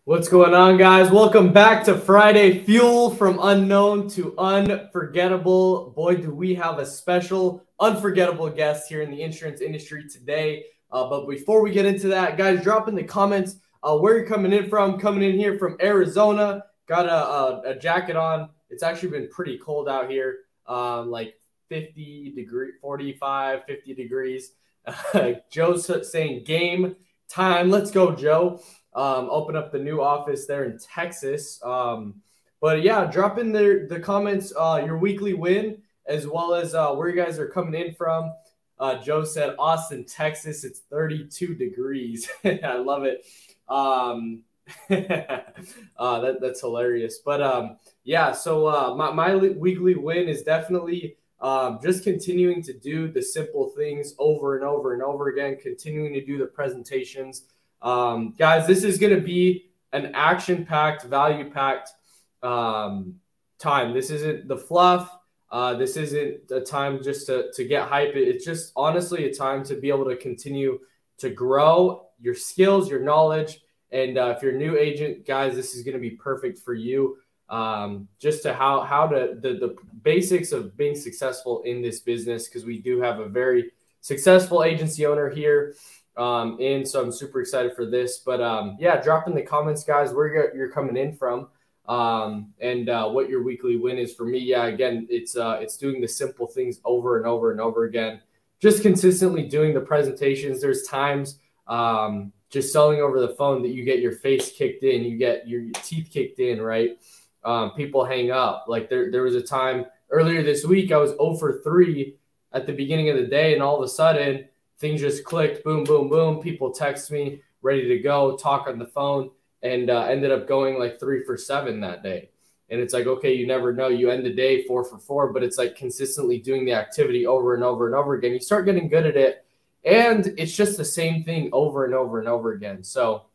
What's going on, guys? Welcome back to Friday Fuel, from unknown to unforgettable. Boy, do we have a special unforgettable guest here in the insurance industry today. But before we get into that, guys, drop in the comments where you're coming in from. Coming in here from Arizona. Got a jacket on. It's actually been pretty cold out here, like 50 degrees, 45, 50 degrees. Joe's saying game time. Let's go, Joe. Open up the new office there in Texas. But yeah, drop in the comments your weekly win, as well as where you guys are coming in from. Joe said Austin, Texas. It's 32 degrees. I love it. That's hilarious. But yeah, so my weekly win is definitely just continuing to do the simple things over and over and over again, continuing to do the presentations. Guys, this is going to be an action-packed, value-packed time. This isn't the fluff. This isn't a time just to get hype. It's just honestly a time to be able to continue to grow your skills, your knowledge. And if you're a new agent, guys, this is going to be perfect for you. Just to how to the basics of being successful in this business, because we do have a very successful agency owner here. And so I'm super excited for this. But yeah, drop in the comments, guys, where you're coming in from, and what your weekly win is. For me, yeah, again, it's doing the simple things over and over and over again, just consistently doing the presentations. There's times just selling over the phone that you get your face kicked in, you get your teeth kicked in, right? People hang up. Like there was a time earlier this week I was 0 for 3 at the beginning of the day, and all of a sudden things just clicked, boom, boom, boom. People text me, ready to go, talk on the phone, and ended up going like 3 for 7 that day. And it's like, okay, you never know. You end the day 4 for 4, but it's like consistently doing the activity over and over and over again. You start getting good at it, and it's just the same thing over and over and over again. So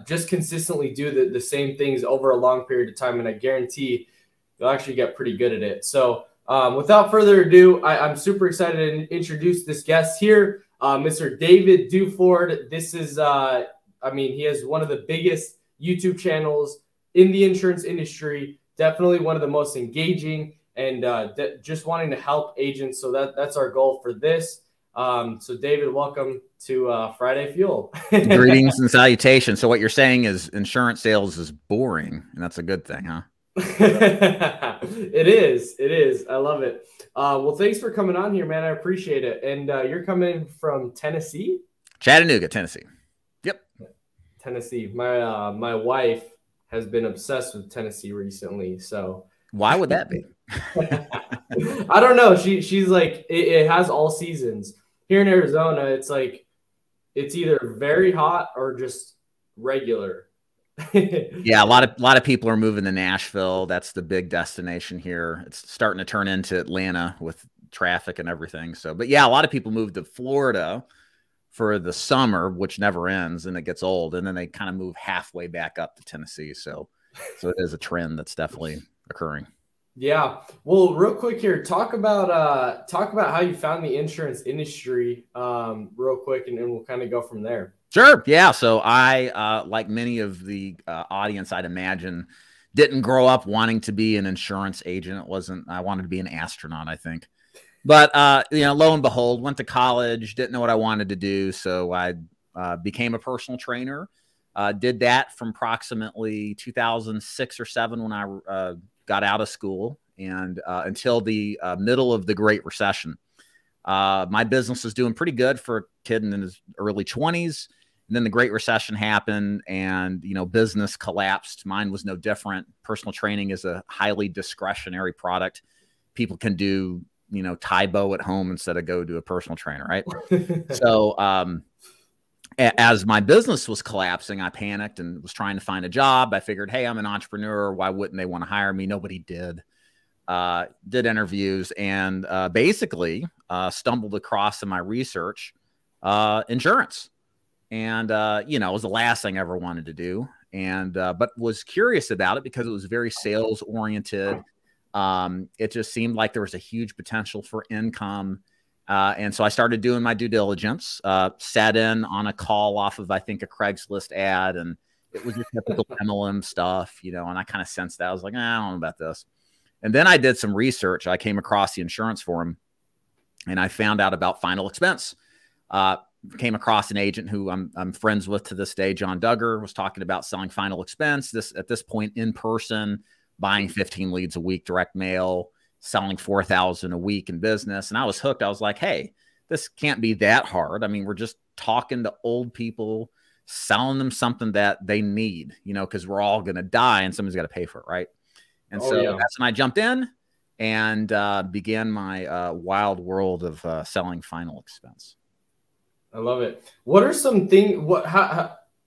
just consistently do the same things over a long period of time, and I guarantee you'll actually get pretty good at it. So without further ado, I'm super excited to introduce this guest here, Mr. David Duford. This is, I mean, he has one of the biggest YouTube channels in the insurance industry, definitely one of the most engaging, and just wanting to help agents. So that's our goal for this. So David, welcome to Friday Fuel. Greetings and salutations. So what you're saying is insurance sales is boring, and that's a good thing, huh? It is. I love it. Well, thanks for coming on here, man. I appreciate it. And you're coming from Tennessee? Chattanooga, Tennessee. Yep. Tennessee. My wife has been obsessed with Tennessee recently. So why would that be? I don't know. She's like, it has all seasons. Here in Arizona, it's like it's either very hot or just regular. Yeah, a lot of people are moving to Nashville. That's the big destination here. It's starting to turn into Atlanta with traffic and everything. So, but yeah, a lot of people move to Florida for the summer, which never ends and it gets old, and then they kind of move halfway back up to Tennessee. So it is a trend that's definitely occurring. Yeah. Well, real quick here, talk about how you found the insurance industry, real quick, and we'll kind of go from there. Sure. Yeah. So I, like many of the audience, I'd imagine, didn't grow up wanting to be an insurance agent. I wanted to be an astronaut, I think. But, lo and behold, went to college, didn't know what I wanted to do. So I became a personal trainer, did that from approximately 2006 or 7 when I got out of school, and until the middle of the Great Recession. My business was doing pretty good for a kid in his early 20s. And then the Great Recession happened, and, business collapsed. Mine was no different. Personal training is a highly discretionary product. People can do, Tae Bo at home instead of go to a personal trainer, right? So as my business was collapsing, I panicked and was trying to find a job. I figured, hey, I'm an entrepreneur. Why wouldn't they want to hire me? Nobody did. Did interviews, and basically stumbled across in my research insurance. And, it was the last thing I ever wanted to do. And but was curious about it because it was very sales oriented. It just seemed like there was a huge potential for income. And so I started doing my due diligence, sat in on a call off of, I think, a Craigslist ad, and It was your typical MLM stuff, you know, and I kind of sensed that. I was like, I don't know about this. And then I did some research. I came across the insurance forum and I found out about final expense. Came across an agent who I'm friends with to this day, John Duggar, was talking about selling final expense. At this point in person, buying 15 leads a week, direct mail, selling 4,000 a week in business. And I was hooked. I was like, hey, this can't be that hard. I mean, we're just talking to old people, selling them something that they need, you know, because we're all going to die and somebody's got to pay for it, right? And that's when I jumped in and began my wild world of selling final expense. I love it. What are some things?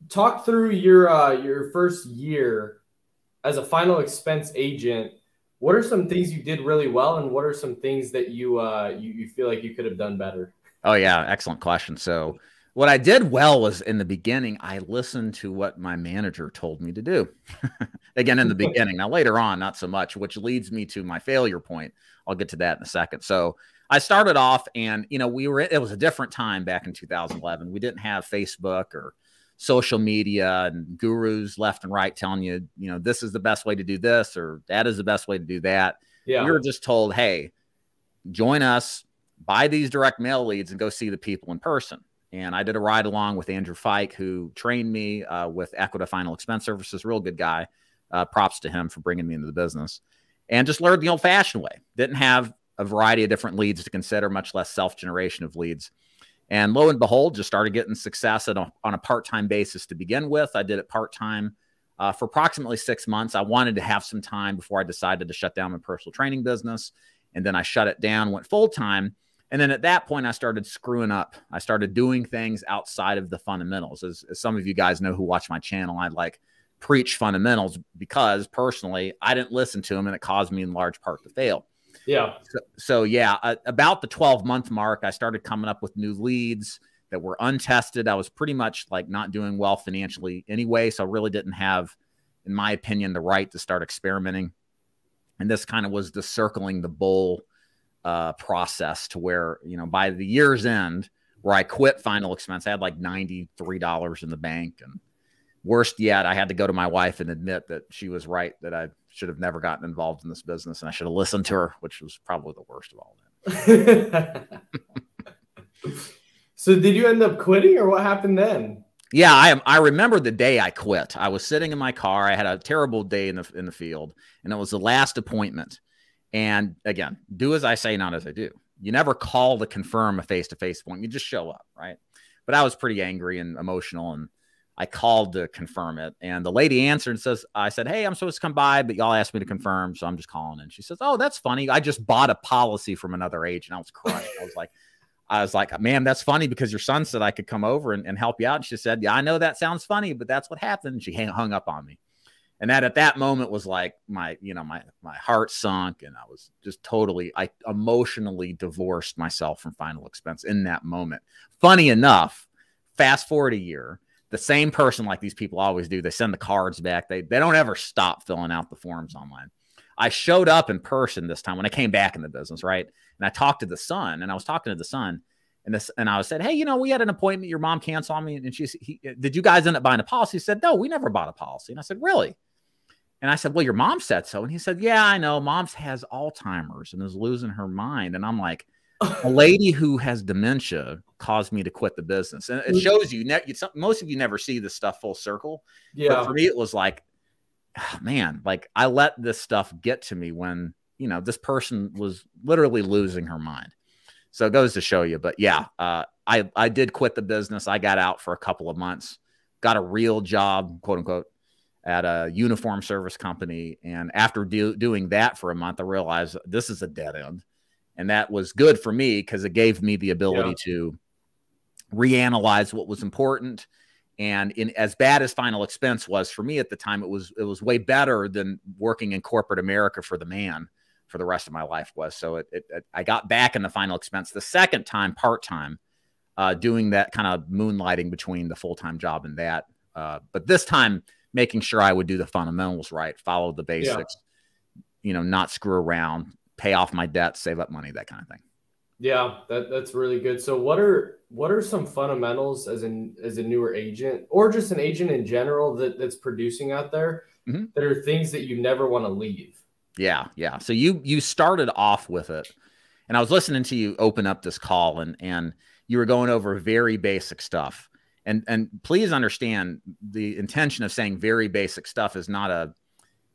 Talk through your first year as a final expense agent. What are some things you did really well, and what are some things that you feel like you could have done better? Oh yeah, excellent question. So what I did well was in the beginning, I listened to what my manager told me to do. Again, in the beginning. Now later on, not so much, which leads me to my failure point. I'll get to that in a second. So I started off and, you know, it was a different time back in 2011. We didn't have Facebook or social media and gurus left and right telling you, you know, this is the best way to do this or that is the best way to do that. Yeah. We were just told, hey, join us, buy these direct mail leads and go see the people in person. And I did a ride along with Andrew Fike, who trained me with Equita Final Expense Services, real good guy. Props to him for bringing me into the business. And just learned the old-fashioned way. Didn't have a variety of different leads to consider, much less self-generation of leads. And lo and behold, just started getting success on a part-time basis to begin with. I did it part-time for approximately 6 months. I wanted to have some time before I decided to shut down my personal training business. And then I shut it down, went full-time. And then at that point, I started screwing up. I started doing things outside of the fundamentals. As some of you guys know who watch my channel, I like preach fundamentals because personally, I didn't listen to them and it caused me in large part to fail. Yeah. So yeah, about the 12-month mark, I started coming up with new leads that were untested. I was pretty much like not doing well financially anyway. So I really didn't have, in my opinion, the right to start experimenting. And this kind of was the circling the bull process to where, you know, by the year's end where I quit final expense, I had like $93 in the bank. And worst yet, I had to go to my wife and admit that she was right, that I should have never gotten involved in this business. And I should have listened to her, which was probably the worst of all that. So did you end up quitting or what happened then? Yeah, I remember the day I quit. I was sitting in my car. I had a terrible day in the field, and it was the last appointment. And again, do as I say, not as I do. You never call to confirm a face-to-face appointment. You just show up, right? But I was pretty angry and emotional, and I called to confirm it. And the lady answered and says, I said, hey, I'm supposed to come by, but y'all asked me to confirm, so I'm just calling. And she says, oh, that's funny. I just bought a policy from another agent. I was crushed. I was like, ma'am, that's funny because your son said I could come over and help you out. And she said, yeah, I know that sounds funny, but that's what happened. She hung up on me. And that at that moment was like my heart sunk, and I was just I emotionally divorced myself from final expense in that moment. Funny enough, fast forward a year, the same person, like these people always do, they send the cards back. They don't ever stop filling out the forms online. I showed up in person this time when I came back in the business, right? And I talked to the son, and I was talking to the son, and I said, hey, you know, we had an appointment. Your mom canceled on me. And did you guys end up buying a policy? He said, no, we never bought a policy. And I said, really? And I said, well, your mom said so. And he said, yeah, I know. Mom's has Alzheimer's and is losing her mind. And I'm like, a lady who has dementia caused me to quit the business. And it shows you, most of you never see this stuff full circle. Yeah. But for me, it was like, oh, man, like I let this stuff get to me when, you know, this person was literally losing her mind. So it goes to show you. But yeah, I did quit the business. I got out for a couple of months, got a real job, quote unquote, at a uniform service company. And after doing that for a month, I realized this is a dead end. And that was good for me because it gave me the ability to reanalyze what was important. And as bad as final expense was for me at the time, it was way better than working in corporate America for the man for the rest of my life was. So I got back in the final expense the second time, part-time, doing that kind of moonlighting between the full-time job and that. But this time, making sure I would do the fundamentals right, follow the basics, you know, not screw around, pay off my debt, save up money, that kind of thing. Yeah, that's really good. So what are some fundamentals as a newer agent or just an agent in general that's producing out there Mhm. that are things that you never want to leave? Yeah, yeah. So you started off with it, and I was listening to you open up this call, and you were going over very basic stuff. And please understand, the intention of saying very basic stuff is not a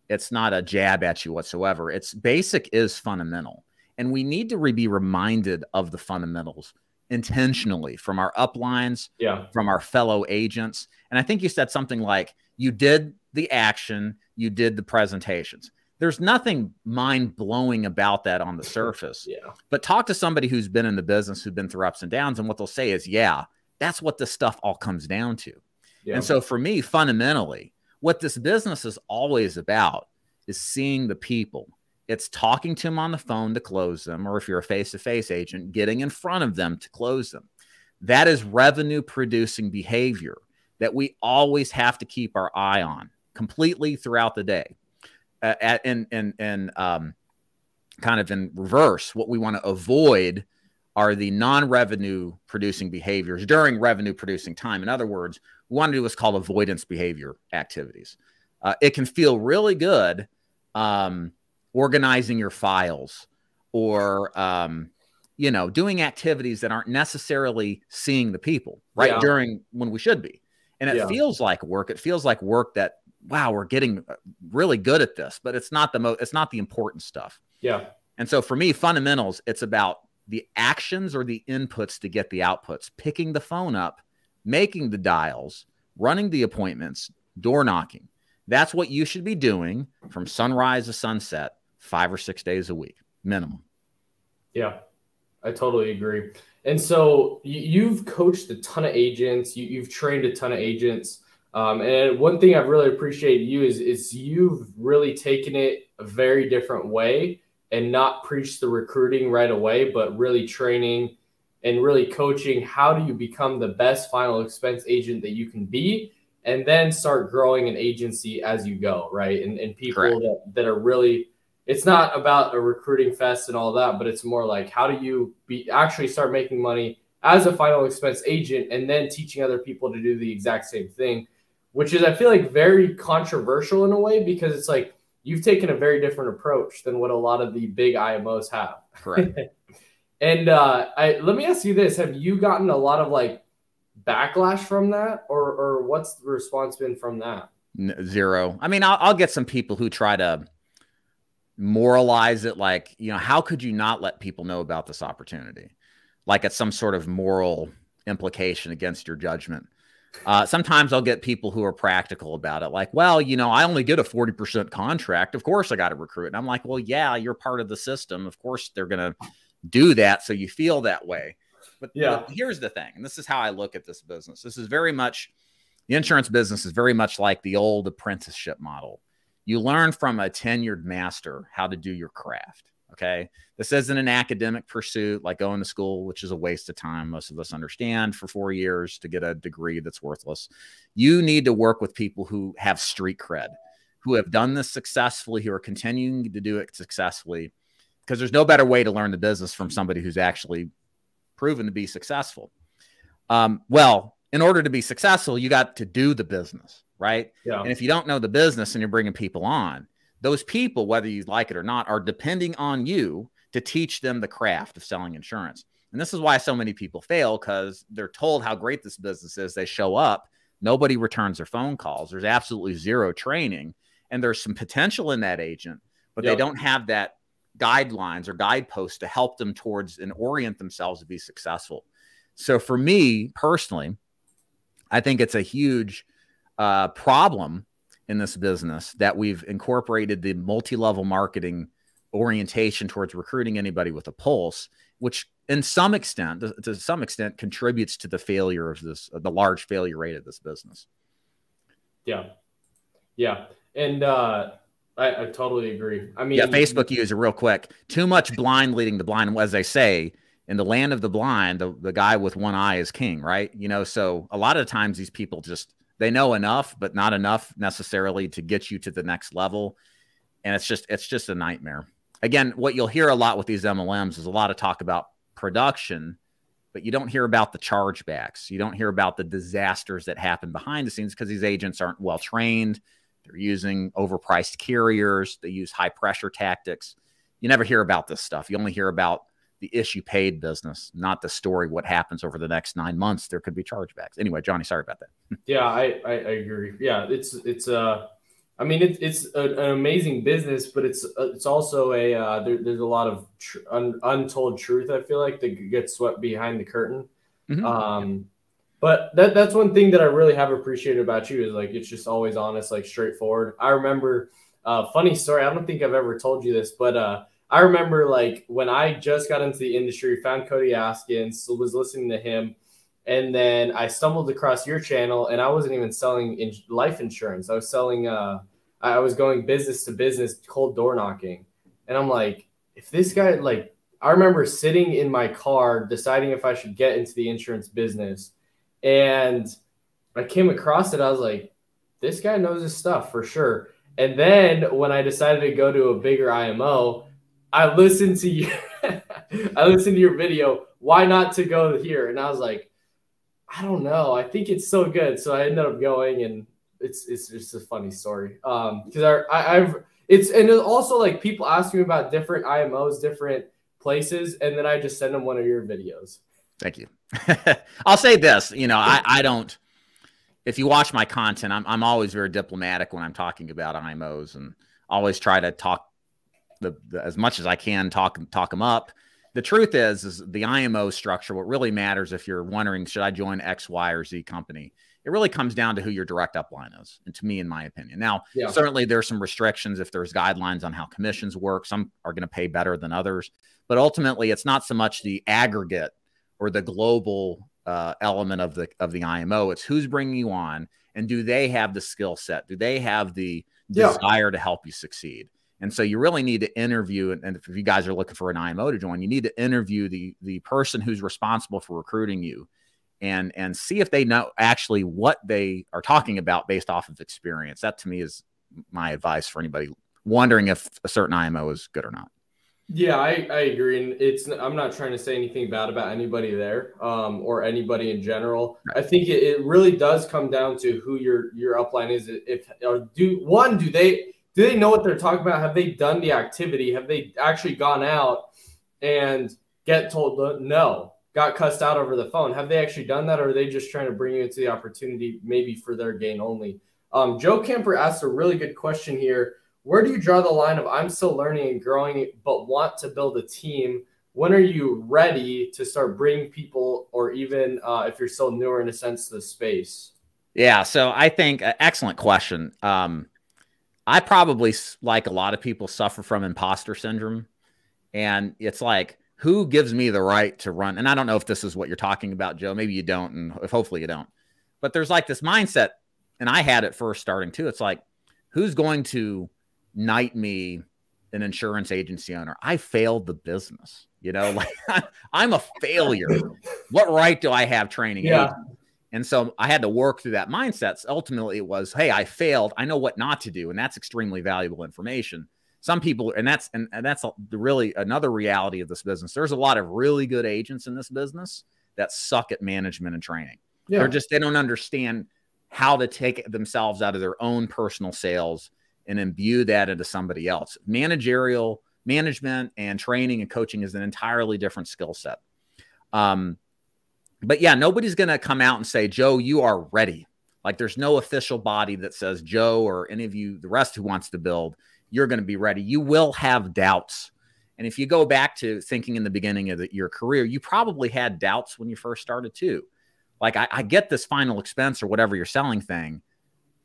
it's not a jab at you whatsoever. It's basic is fundamental. And we need to be reminded of the fundamentals intentionally from our uplines, Yeah. from our fellow agents. And I think you said something like, you did the action, you did the presentations. There's nothing mind blowing about that on the surface. Yeah. But talk to somebody who's been in the business, who's been through ups and downs, and what they'll say is, yeah, that's what this stuff all comes down to. Yeah. And so for me, fundamentally, what this business is always about is seeing the people. It's talking to them on the phone to close them, or if you're a face-to-face agent, getting in front of them to close them. That is revenue producing behavior that we always have to keep our eye on completely throughout the day. Kind of in reverse, what we want to avoid are the non-revenue producing behaviors during revenue producing time. In other words, we want to do what's called avoidance behavior activities. It can feel really good organizing your files or, doing activities that aren't necessarily seeing the people, right? Yeah. During when we should be. And it Yeah. feels like work. It feels like work that, wow, we're getting really good at this, but it's not the important stuff. Yeah. And so for me, fundamentals, it's about the actions or the inputs to get the outputs, picking the phone up, making the dials, running the appointments, door knocking. That's what you should be doing from sunrise to sunset, 5 or 6 days a week, minimum. Yeah, I totally agree. And so you've coached a ton of agents, you've trained a ton of agents. And one thing I've really appreciated you is you've really taken it a very different way and not preach the recruiting right away, but really training and really coaching. How do you become the best final expense agent that you can be? And then start growing an agency as you go, right? And people that are really, it's not about a recruiting fest and all that, but it's more like, how do you actually start making money as a final expense agent and then teaching other people to do the exact same thing, which is, I feel like, very controversial in a way, because it's like you've taken a very different approach than what a lot of the big IMOs have. Correct. And let me ask you this. Have you gotten a lot of like backlash from that, or what's the response been from that? Zero. I mean, I'll get some people who try to moralize it, like, how could you not let people know about this opportunity? Like it's some sort of moral implication against your judgment. Sometimes I'll get people who are practical about it. Like, well, I only get a 40% contract. Of course I got to recruit. And I'm like, well, yeah, you're part of the system. Of course they're going to do that. So you feel that way. But here's the thing. And this is how I look at this business. This is very much, the insurance business is very much like the old apprenticeship model. You learn from a tenured master how to do your craft. Okay. This isn't an academic pursuit like going to school, which is a waste of time. Most of us understand, for 4 years to get a degree that's worthless. You need to work with people who have street cred, who have done this successfully, who are continuing to do it successfully, because there's no better way to learn the business from somebody who's actually proven to be successful. Well, in order to be successful, you got to do the business, right? Yeah. And if you don't know the business and you're bringing people on, those people, whether you like it or not, are depending on you to teach them the craft of selling insurance. And this is why so many people fail, because they're told how great this business is. They show up, nobody returns their phone calls. There's absolutely zero training, and there's some potential in that agent, but they don't have that guidelines or guideposts to help them towards and orient themselves to be successful. So for me personally, I think it's a huge problem in this business that we've incorporated the multi-level marketing orientation towards recruiting anybody with a pulse, which to some extent contributes to the failure of this, the large failure rate of this business. Yeah. Yeah. And I totally agree. I mean, Facebook user real quick, too much blind leading the blind. As they say, in the land of the blind, the guy with one eye is king, right? So a lot of times these people they know enough, but not enough necessarily to get you to the next level. And it's just a nightmare. Again, what you'll hear a lot with these MLMs is a lot of talk about production, but you don't hear about the chargebacks. You don't hear about the disasters that happen behind the scenes because these agents aren't well trained. They're using overpriced carriers. They use high pressure tactics. You never hear about this stuff. You only hear about the issue paid business, not the story, what happens over the next 9 months. There could be chargebacks. Anyway, Johnny, sorry about that. Yeah, I agree. Yeah, I mean, it's an amazing business, but it's also there's a lot of untold truth, I feel like, that gets swept behind the curtain. Mm-hmm. But that's one thing that I really have appreciated about you is like it's just always honest, like straightforward. I remember funny story. I don't think I've ever told you this, but I remember like when I just got into the industry, found Cody Askins, was listening to him. And then I stumbled across your channel, and I wasn't even selling life insurance. I was selling, I was going business to business, cold door knocking. And I'm like, if this guy, like, I remember sitting in my car deciding if I should get into the insurance business. And I came across it. I was like, this guy knows his stuff for sure. And then when I decided to go to a bigger IMO, I listened to you. I listened to your video. Why not to go here? And I was like, I don't know. I think it's so good. So I ended up going, and it's just a funny story. Because and also like people ask me about different IMOs, different places, and then I just send them one of your videos. Thank you. I'll say this, I don't, if you watch my content, I'm always very diplomatic when I'm talking about IMOs, and always try to talk as much as I can, talk them up. The truth is the IMO structure, what really matters if you're wondering, should I join X, Y, or Z company? It really comes down to who your direct upline is, and to me, in my opinion. Now, certainly there's some restrictions if there's guidelines on how commissions work. Some are going to pay better than others. But ultimately, it's not so much the aggregate or the global element of the IMO. It's who's bringing you on, and do they have the skill set? Do they have the desire to help you succeed? And so you really need to interview, and if you guys are looking for an IMO to join, you need to interview the person who's responsible for recruiting you, and see if they know actually what they are talking about based off of experience. That to me is my advice for anybody wondering if a certain IMO is good or not. Yeah, I agree. And I'm not trying to say anything bad about anybody there or anybody in general. Right. I think it really does come down to who your upline is. Do they know what they're talking about? Have they done the activity? Have they actually gone out and get told no, got cussed out over the phone? Have they actually done that, or are they just trying to bring you into the opportunity maybe for their gain only? Joe Camper asked a really good question here. Where do you draw the line of I'm still learning and growing but want to build a team? When are you ready to start bringing people, or even if you're still newer in a sense to the space? Yeah, so I think excellent question. I probably, like a lot of people, suffer from imposter syndrome. And it's like, who gives me the right to run? And I don't know if this is what you're talking about, Joe. Maybe you don't, and hopefully you don't. But there's like this mindset, and I had it first starting too. It's like, who's going to knight me an insurance agency owner? I failed the business. Like I'm a failure. What right do I have training? Yeah. Agents? And so I had to work through that mindset. So ultimately, it was, hey, I failed. I know what not to do. And that's extremely valuable information. Some people, and that's really another reality of this business. There's a lot of really good agents in this business that suck at management and training. Yeah. They don't understand how to take themselves out of their own personal sales and imbue that into somebody else. Management and training and coaching is an entirely different skill set. But yeah, nobody's going to come out and say, Joe, you are ready. Like there's no official body that says, Joe, or any of you, the rest who wants to build, you're going to be ready. You will have doubts. And if you go back to thinking in the beginning of your career, you probably had doubts when you first started too. Like I get this final expense or whatever you're selling thing,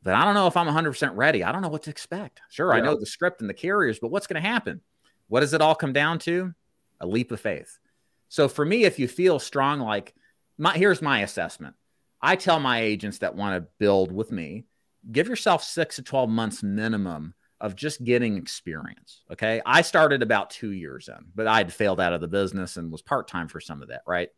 but I don't know if I'm 100% ready. I don't know what to expect. Sure, I know the script and the carriers, but what's going to happen? What does it all come down to? A leap of faith. So for me, if you feel strong, like here's my assessment. I tell my agents that want to build with me, give yourself 6 to 12 months minimum of just getting experience. Okay. I started about 2 years in, but I'd failed out of the business and was part-time for some of that. Right.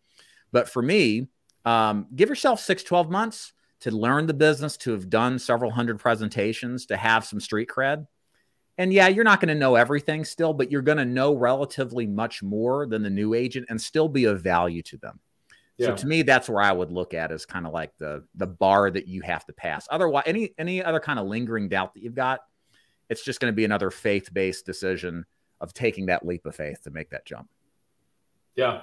But for me, give yourself 6, 12 months to learn the business, to have done several hundred presentations, to have some street cred. And yeah, you're not going to know everything still, but you're going to know relatively much more than the new agent and still be of value to them. So Yeah. to me, that's where I would look at as kind of like the bar that you have to pass. Otherwise, any other kind of lingering doubt that you've got, it's just going to be another faith-based decision of taking that leap of faith to make that jump. Yeah.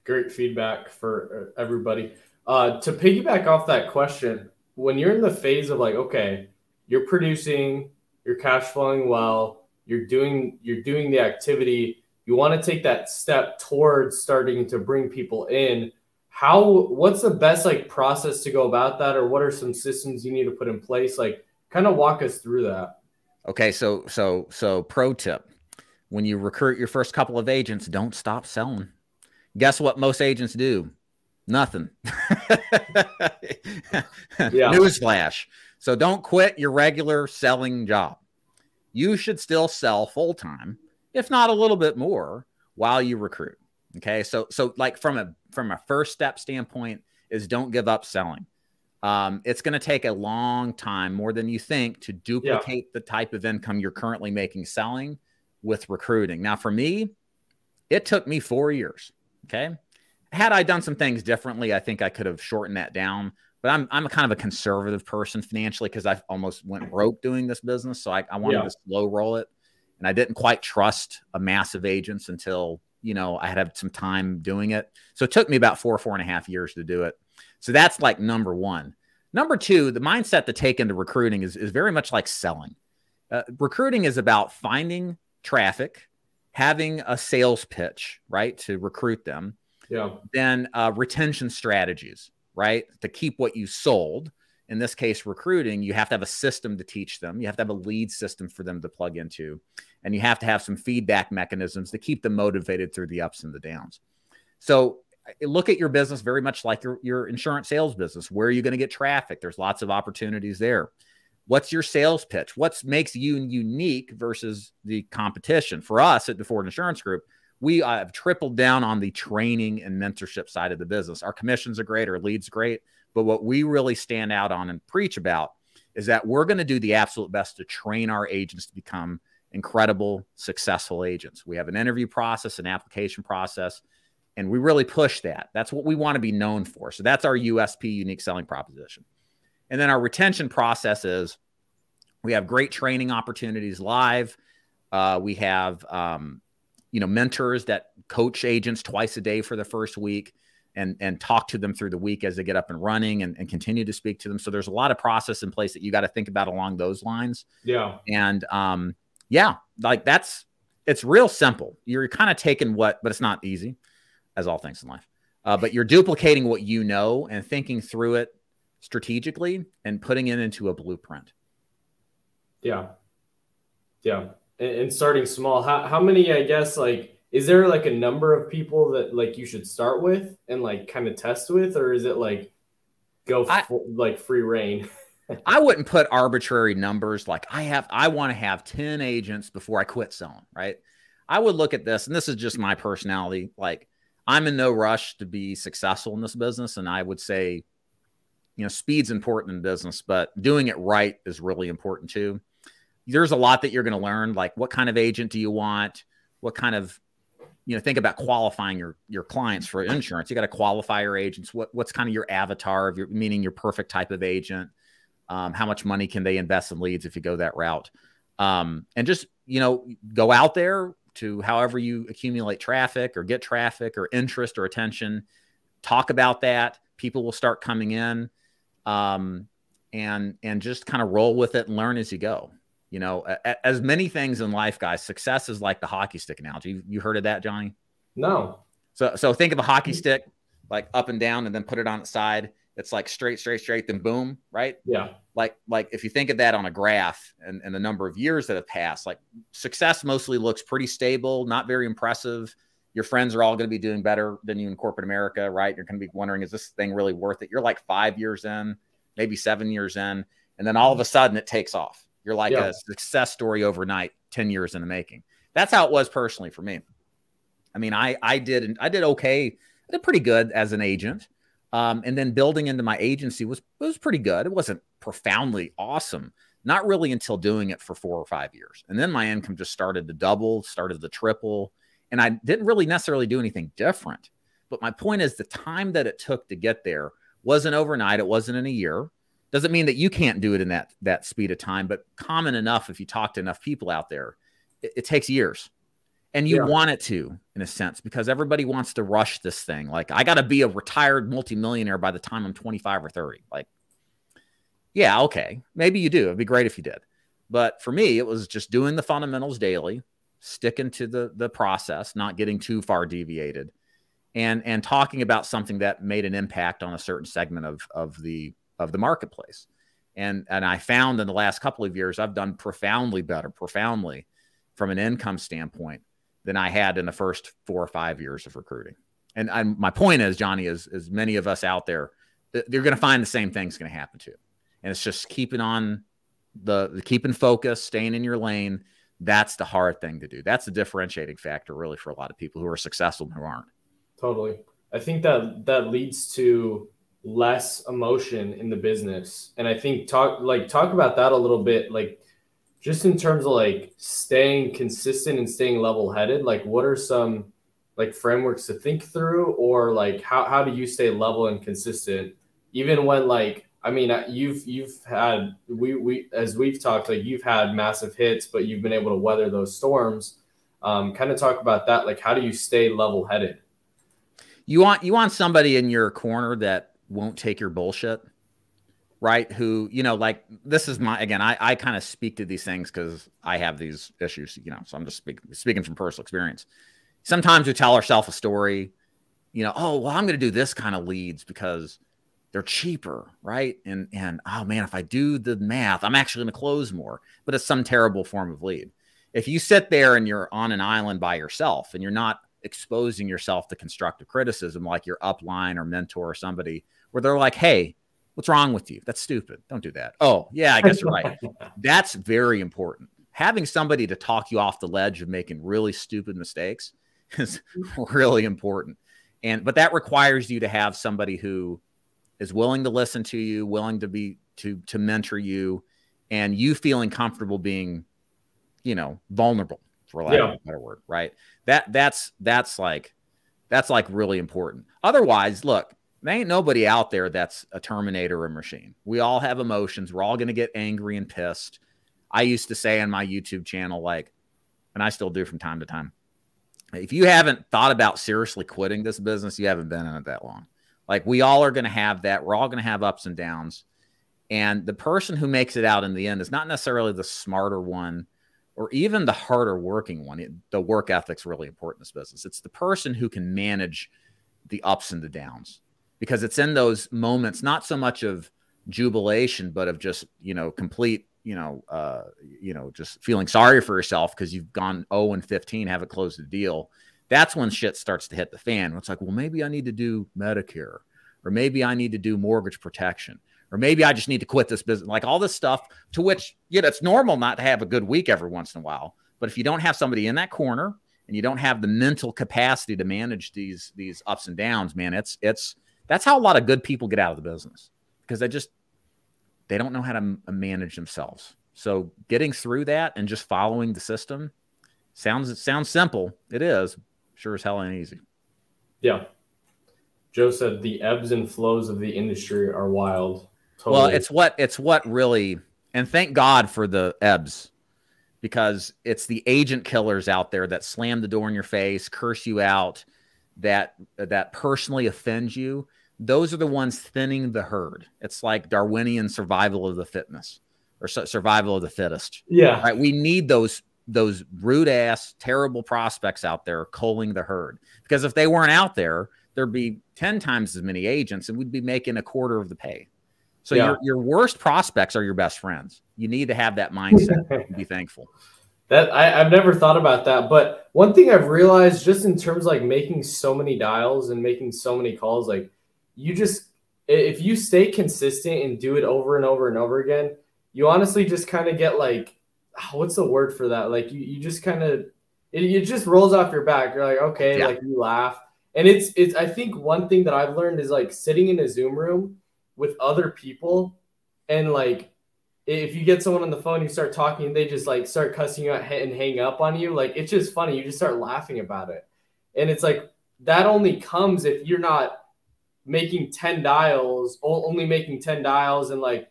Great feedback for everybody. To piggyback off that question, when you're in the phase of like, okay, you're producing, you're cash flowing well, you're doing the activity, you want to take that step towards starting to bring people in. What's the best like process to go about that, or what are some systems you need to put in place? Like, kind of walk us through that. Okay, so pro tip: when you recruit your first couple of agents, don't stop selling. Guess what most agents do? Nothing. Yeah. Newsflash. So don't quit your regular selling job. You should still sell full time, if not a little bit more, while you recruit. Okay. So like from a first step standpoint is don't give up selling. It's going to take a long time, more than you think, to duplicate the type of income you're currently making selling with recruiting. Now, for me, it took me 4 years. Okay. Had I done some things differently, I think I could have shortened that down. But I'm a kind of a conservative person financially because I almost went broke doing this business. So I wanted to slow roll it. And I didn't quite trust a massive agents until, I had some time doing it. So it took me about 4.5 years to do it. So that's like number one. Number two, the mindset to take into recruiting is very much like selling. Recruiting is about finding traffic, having a sales pitch, right, to recruit them. Yeah. Then retention strategies, right, to keep what you sold. In this case, recruiting, you have to have a system to teach them. You have to have a lead system for them to plug into. And you have to have some feedback mechanisms to keep them motivated through the ups and the downs. So look at your business very much like your insurance sales business. Where are you going to get traffic? There's lots of opportunities there. What's your sales pitch? What makes you unique versus the competition? For us at Duford Insurance Group, we have tripled down on the training and mentorship side of the business. Our commissions are great, our leads great, but what we really stand out on and preach about is that we're going to do the absolute best to train our agents to become incredible, successful agents. We have an interview process, an application process, and we really push that. That's what we want to be known for. So that's our USP, unique selling proposition. And then our retention process is we have great training opportunities live. We have, mentors that coach agents twice a day for the first week and talk to them through the week as they get up and running and continue to speak to them. So there's a lot of process in place that you got to think about along those lines. Yeah. And like it's real simple. You're kind of taking but it's not easy, as all things in life. But you're duplicating what you know and thinking through it strategically and putting it into a blueprint. Yeah. Yeah. And starting small, how many, I guess, like, is there like a number of people that like you should start with and like kind of test with, or is it like like free reign? I wouldn't put arbitrary numbers like I want to have 10 agents before I quit selling, right? I would look at this, and this is just my personality. Like, I'm in no rush to be successful in this business. And I would say, speed's important in business, but doing it right is really important too. There's a lot that you're going to learn, like what kind of agent do you want? What kind of, think about qualifying your clients for insurance. You got to qualify your agents. What's kind of your avatar of meaning your perfect type of agent? How much money can they invest in leads if you go that route? And just, go out there to however you accumulate traffic or get traffic or interest or attention, talk about that. People will start coming in, and just kind of roll with it and learn as you go. As many things in life, guys, success is like the hockey stick analogy. You heard of that, Johnny? No. So think of a hockey stick, like up and down, and then put it on its side. It's like straight, then boom, right? Yeah. Like if you think of that on a graph and the number of years that have passed, like success mostly looks pretty stable, not very impressive. Your friends are all going to be doing better than you in corporate America, right? You're going to be wondering, is this thing really worth it? You're like 5 years in, maybe 7 years in, and then all of a sudden it takes off. You're like a success story overnight, 10 years in the making. That's how it was personally for me. I mean, I did okay. I did pretty good as an agent. And then building into my agency was pretty good. It wasn't profoundly awesome, not really until doing it for 4 or 5 years. And then my income just started to double, started to triple. And I didn't really necessarily do anything different. But my point is the time that it took to get there wasn't overnight. It wasn't in a year. Doesn't mean that you can't do it in that speed of time, but common enough if you talk to enough people out there, it takes years. And you want it to, in a sense, because everybody wants to rush this thing. Like, I got to be a retired multimillionaire by the time I'm 25 or 30. Like, yeah, okay. Maybe you do. It'd be great if you did. But for me, it was just doing the fundamentals daily, sticking to the process, not getting too far deviated, and talking about something that made an impact on a certain segment of the marketplace. And I found in the last couple of years, I've done profoundly better, from an income standpoint than I had in the first 4 or 5 years of recruiting. And my point is, Johnny, is many of us out there, you're going to find the same thing's going to happen too. And it's just keeping focus, staying in your lane. That's the hard thing to do. That's the differentiating factor really for a lot of people who are successful and who aren't. Totally. I think that leads to less emotion in the business. And I think talk about that a little bit, like just in terms of like staying consistent and staying level-headed. Like, what are some like frameworks to think through, or like how do you stay level and consistent even when, like, I mean, you've had, as we've talked, like you've had massive hits, but you've been able to weather those storms. Kind of talk about that. Like, how do you stay level-headed? You want somebody in your corner that won't take your bullshit, right? Who, like, this is again, I kind of speak to these things because I have these issues, so I'm just speaking from personal experience. Sometimes we tell ourselves a story, oh, well, I'm going to do this kind of leads because they're cheaper, right? And oh man, if I do the math, I'm actually going to close more, but it's some terrible form of lead. If you sit there and you're on an island by yourself and you're not exposing yourself to constructive criticism, like your upline or mentor or somebody where they're like, hey, what's wrong with you? That's stupid. Don't do that. Oh yeah, I guess you're right. That's very important. Having somebody to talk you off the ledge of making really stupid mistakes is really important. But that requires you to have somebody who is willing to listen to you, willing to mentor you, and you feeling comfortable being, vulnerable, for lack of a better word, right? That's like really important. Otherwise, look, there ain't nobody out there that's a Terminator or a machine. We all have emotions. We're all going to get angry and pissed. I used to say on my YouTube channel, like, and I still do from time to time, if you haven't thought about seriously quitting this business, you haven't been in it that long. Like, we all are going to have that. We're all going to have ups and downs. And the person who makes it out in the end is not necessarily the smarter one or even the harder working one. The work ethic's really important in this business. It's the person who can manage the ups and the downs, because it's in those moments, not so much of jubilation, but of just, complete, just feeling sorry for yourself because you've gone 0-15, haven't closed the deal. That's when shit starts to hit the fan. It's like, well, maybe I need to do Medicare, or maybe I need to do mortgage protection, or maybe I just need to quit this business. Like all this stuff, to which, it's normal not to have a good week every once in a while. But if you don't have somebody in that corner and you don't have the mental capacity to manage these ups and downs, man, that's how a lot of good people get out of the business, because they don't know how to manage themselves. So getting through that and just following the system sounds simple. It is. Sure as hell ain't easy. Yeah. Joe said the ebbs and flows of the industry are wild. Totally. Well, it's what really, and thank God for the ebbs, because it's the agent killers out there that slam the door in your face, curse you out, that personally offend you. Those are the ones thinning the herd. It's like Darwinian survival of the fittest, or survival of the fittest. Yeah. Right. We need those rude ass, terrible prospects out there culling the herd, because if they weren't out there, there'd be 10 times as many agents and we'd be making a quarter of the pay. So your worst prospects are your best friends. You need to have that mindset and be thankful. That I've never thought about that. But one thing I've realized, just in terms of like making so many dials and making so many calls, like if you stay consistent and do it over and over and over again, you honestly just kind of get like, what's the word for that? Like you just kind of, it just rolls off your back. You're like, okay, like you laugh. And it's, I think one thing that I've learned is like sitting in a Zoom room with other people and like if you get someone on the phone, you start talking, and they just like start cussing you out and hang up on you, like it's just funny. You just start laughing about it. And it's like that only comes if you're not making 10 dials, only making 10 dials, and like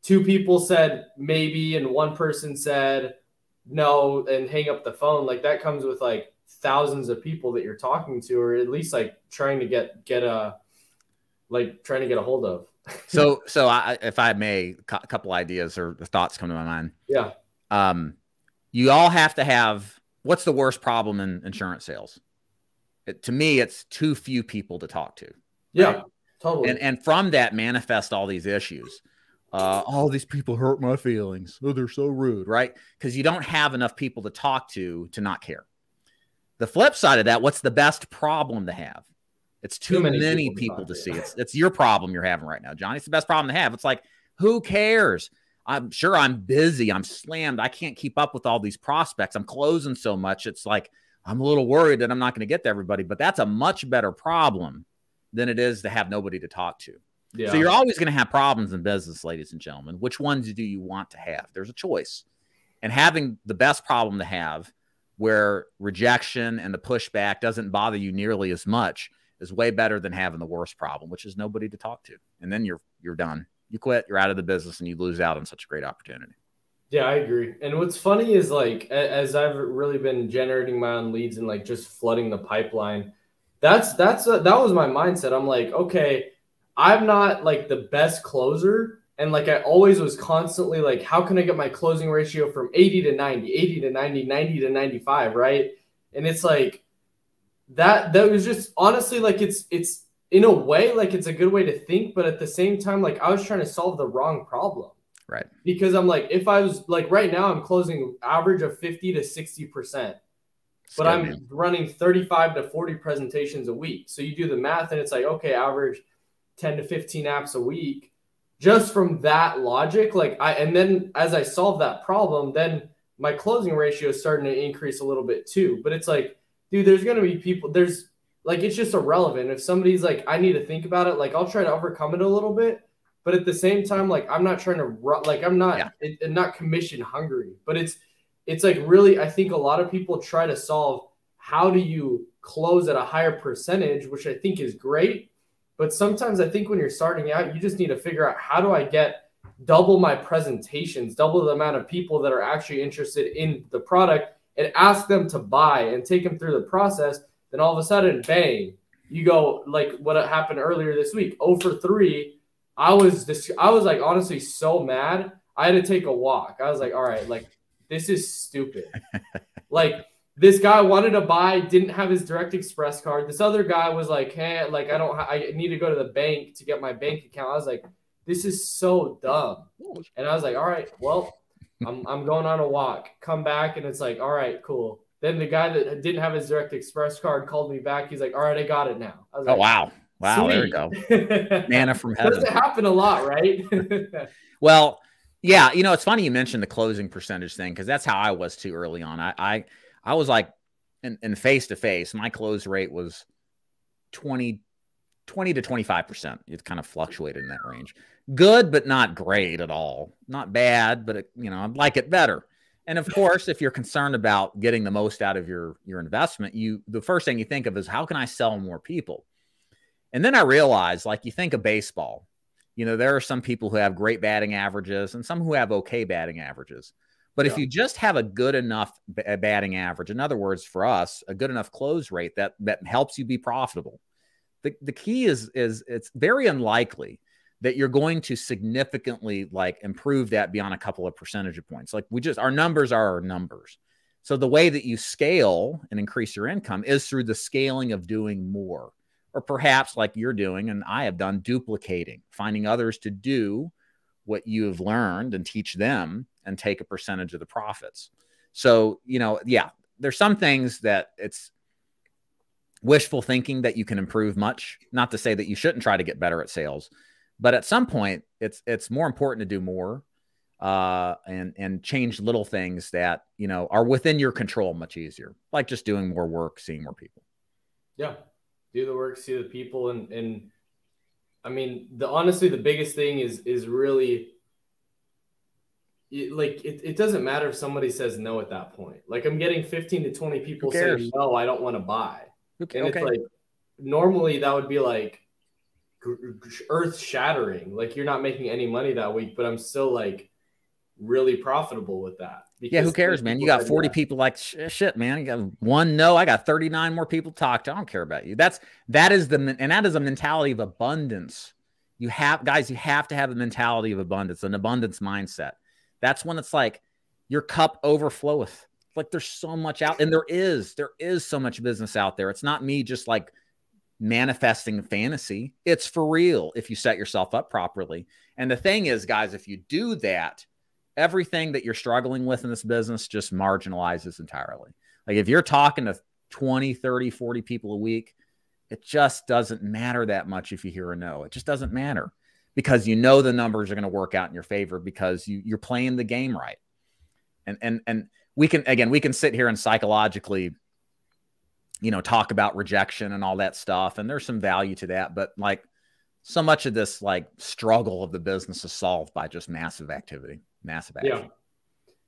two people said maybe and one person said no and hang up the phone. Like that comes with like thousands of people that you're talking to, or at least like trying to get a hold of. So if I may, a couple ideas or thoughts come to my mind. Yeah. You all have to have, what's the worst problem in insurance sales? To me, it's too few people to talk to. Right? Yeah, totally. And from that manifest all these issues. All these people hurt my feelings. Oh, they're so rude, right? Because you don't have enough people to talk to not care. The flip side of that, what's the best problem to have? It's too many people to see. It's your problem you're having right now, Johnny. It's the best problem to have. It's like, who cares? I'm sure I'm busy. I'm slammed. I can't keep up with all these prospects. I'm closing so much. It's like, I'm a little worried that I'm not going to get to everybody, but that's a much better problem than it is to have nobody to talk to. Yeah. So you're always going to have problems in business, ladies and gentlemen. Which ones do you want to have? There's a choice. And having the best problem to have, where rejection and the pushback doesn't bother you nearly as much, is way better than having the worst problem, which is nobody to talk to. And then you're done. You quit, you're out of the business, and you lose out on such a great opportunity. Yeah, I agree. And what's funny is like, as I've really been generating my own leads and like just flooding the pipeline, that was my mindset. I'm like, okay, I'm not like the best closer. And like, I always was constantly like, how can I get my closing ratio from 80 to 90, 80 to 90, 90 to 95, right? And it's like, that was just honestly like, it's in a way, like it's a good way to think, but at the same time, like I was trying to solve the wrong problem. Right. Because I'm like, if I was like right now, I'm closing average of 50 to 60%, but I'm running 35 to 40 presentations a week. So you do the math and it's like, okay, average 10 to 15 apps a week. Just from that logic, and then as I solve that problem, then my closing ratio is starting to increase a little bit too. But it's like, dude, there's going to be people, there's like, it's just irrelevant. If somebody's like, I need to think about it, like I'll try to overcome it a little bit. But at the same time, like I'm not trying to I'm not not commission hungry, but it's like really, I think a lot of people try to solve how do you close at a higher percentage, which I think is great. But sometimes I think when you're starting out, you just need to figure out how do I get double my presentations, double the amount of people that are actually interested in the product, and ask them to buy and take them through the process. Then all of a sudden, bang, you go like what happened earlier this week, 0 for 3. I was like honestly so mad. I had to take a walk. I was like, all right, like this is stupid. Like this guy wanted to buy, didn't have his direct express card. This other guy was like, hey, like I need to go to the bank to get my bank account. I was like, this is so dumb. And I was like, all right, well, I'm going on a walk. Come back and it's like, all right, cool. Then the guy that didn't have his direct express card called me back. He's like, all right, I got it now. I was like, wow. Wow, sweet. There we go. Manna from heaven. Doesn't happen a lot, right? Well, yeah, it's funny you mentioned the closing percentage thing, because that's how I was too early on. I was like in face-to-face, my close rate was 20 to 25%. It kind of fluctuated in that range. Good, but not great at all. Not bad, but I'd like it better. And of course, if you're concerned about getting the most out of your investment, the first thing you think of is, how can I sell more people? And then I realized, like, you think of baseball, there are some people who have great batting averages and some who have okay batting averages. But if you just have a good enough batting average, in other words, for us, a good enough close rate that helps you be profitable, the key is it's very unlikely that you're going to significantly like improve that beyond a couple of percentage points. Like our numbers are our numbers. So the way that you scale and increase your income is through the scaling of doing more. Or perhaps like you're doing and I have done, duplicating, finding others to do what you have learned and teach them and take a percentage of the profits. So, there's some things that it's wishful thinking that you can improve much. Not to say that you shouldn't try to get better at sales, but at some point it's more important to do more and change little things that, are within your control much easier, like just doing more work, seeing more people. Yeah. Do the work, see the people. And I mean, honestly, the biggest thing is really it doesn't matter if somebody says no at that point. Like I'm getting 15 to 20 people Who saying cares? no, I don't want to buy. And it's Okay. like normally that would be like earth shattering. Like you're not making any money that week, but I'm still like really profitable with that. Yeah, who Because cares, man? You got 40 people like shit, man. You got one no, I got 39 more people to talk to. I don't care about you. That is a mentality of abundance. You have guys, you have to have a mentality of abundance, an abundance mindset. That's when it's like your cup overfloweth. Like there's so much out, and there is so much business out there. It's not me just like manifesting fantasy. It's for real if you set yourself up properly. And the thing is, guys, if you do that, everything that you're struggling with in this business just marginalizes entirely. Like if you're talking to 20, 30, 40 people a week, it just doesn't matter that much if you hear a no. It just doesn't matter because you know the numbers are going to work out in your favor because you're playing the game right. And we can sit here and psychologically, talk about rejection and all that stuff. And there's some value to that. But like so much of this like struggle of the business is solved by just massive activity, massive action.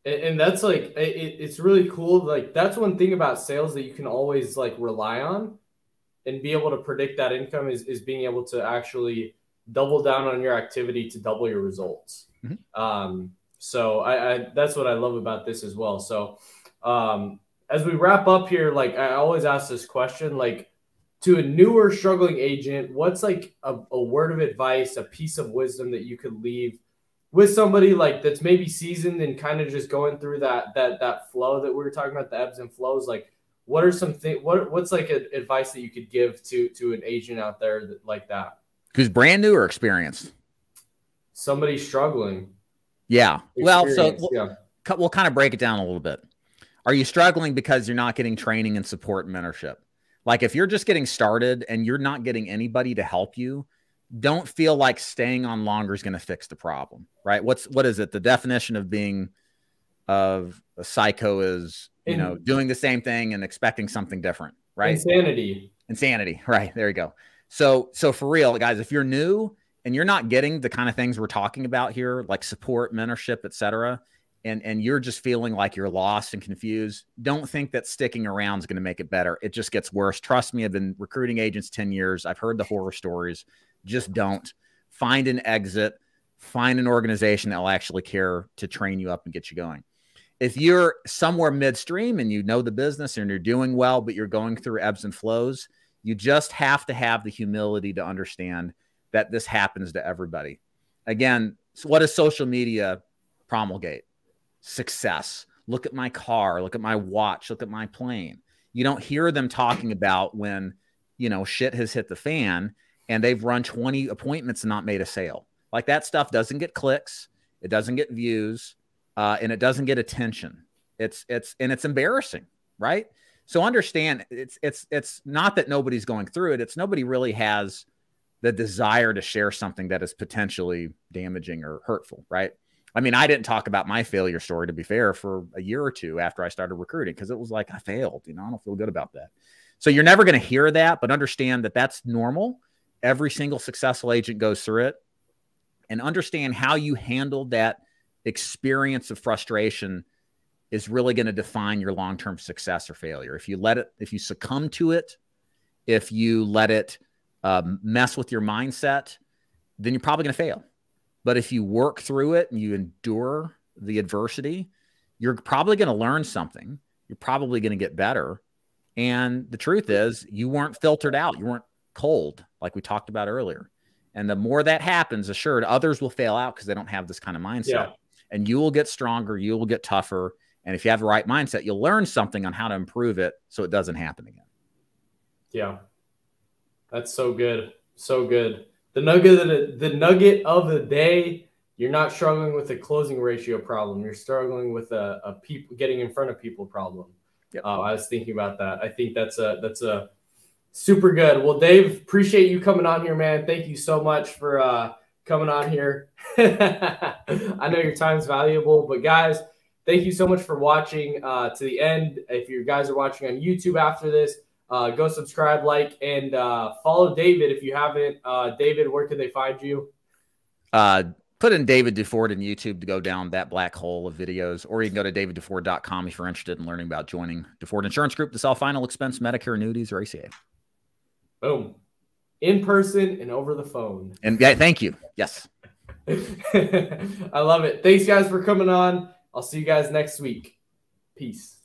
Yeah. And that's like, it's really cool. Like that's one thing about sales that you can always like rely on and be able to predict that income is being able to actually double down on your activity to double your results. Mm-hmm. So I that's what I love about this as well. So as we wrap up here, like I always ask this question, like to a newer struggling agent, what's like a word of advice, a piece of wisdom that you could leave with somebody like that's maybe seasoned and kind of just going through that flow that we were talking about, the ebbs and flows? Like what are some things, what's like advice that you could give to an agent out there like that? Who's brand new or experienced? Somebody struggling. Yeah. Well, so yeah. We'll kind of break it down a little bit. Are you struggling because you're not getting training and support and mentorship? Like if you're just getting started and you're not getting anybody to help you, don't feel like staying on longer is going to fix the problem, right? What is it? The definition of being of a psycho is, doing the same thing and expecting something different, right? Insanity. Right. There you go. So for real, guys, if you're new and you're not getting the kind of things we're talking about here, like support, mentorship, et cetera, and you're just feeling like you're lost and confused, don't think that sticking around is going to make it better. It just gets worse. Trust me, I've been recruiting agents 10 years. I've heard the horror stories. Just don't. Find an exit. Find an organization that will actually care to train you up and get you going. If you're somewhere midstream and you know the business and you're doing well, but you're going through ebbs and flows, you just have to have the humility to understand that this happens to everybody. Again, so what does social media promulgate? Success. Look at my car. Look at my watch. Look at my plane. You don't hear them talking about when, shit has hit the fan and they've run 20 appointments and not made a sale. Like that stuff doesn't get clicks. It doesn't get views. And it doesn't get attention. It's embarrassing, right? So understand it's not that nobody's going through it. It's nobody really has the desire to share something that is potentially damaging or hurtful, right? I mean, I didn't talk about my failure story, to be fair, for a year or two after I started recruiting because it was like I failed. I don't feel good about that. So you're never going to hear that, but understand that that's normal. Every single successful agent goes through it, and understand how you handled that experience of frustration is really going to define your long-term success or failure. If you succumb to it, if you let it mess with your mindset, then you're probably going to fail. But if you work through it and you endure the adversity, you're probably going to learn something. You're probably going to get better. And the truth is, you weren't filtered out. You weren't cold, like we talked about earlier. And the more that happens, assured, others will fail out because they don't have this kind of mindset. Yeah. And you will get stronger. You will get tougher. And if you have the right mindset, you'll learn something on how to improve it so it doesn't happen again. Yeah. That's so good. So good. The nugget of the day, you're not struggling with a closing ratio problem. You're struggling with a people getting in front of people problem. Yep. I was thinking about that. I think that's a super good. Well, Dave, appreciate you coming on here, man. Thank you so much for coming on here. I know your time's valuable, but guys, thank you so much for watching to the end. If you guys are watching on YouTube after this, go subscribe, like, and follow David if you haven't. David, where can they find you? Put in David Duford in YouTube to go down that black hole of videos, or you can go to davidduford.com if you're interested in learning about joining Duford Insurance Group to sell final expense Medicare, annuities, or ACA. Boom. In person and over the phone. And yeah, thank you. Yes. I love it. Thanks, guys, for coming on. I'll see you guys next week. Peace.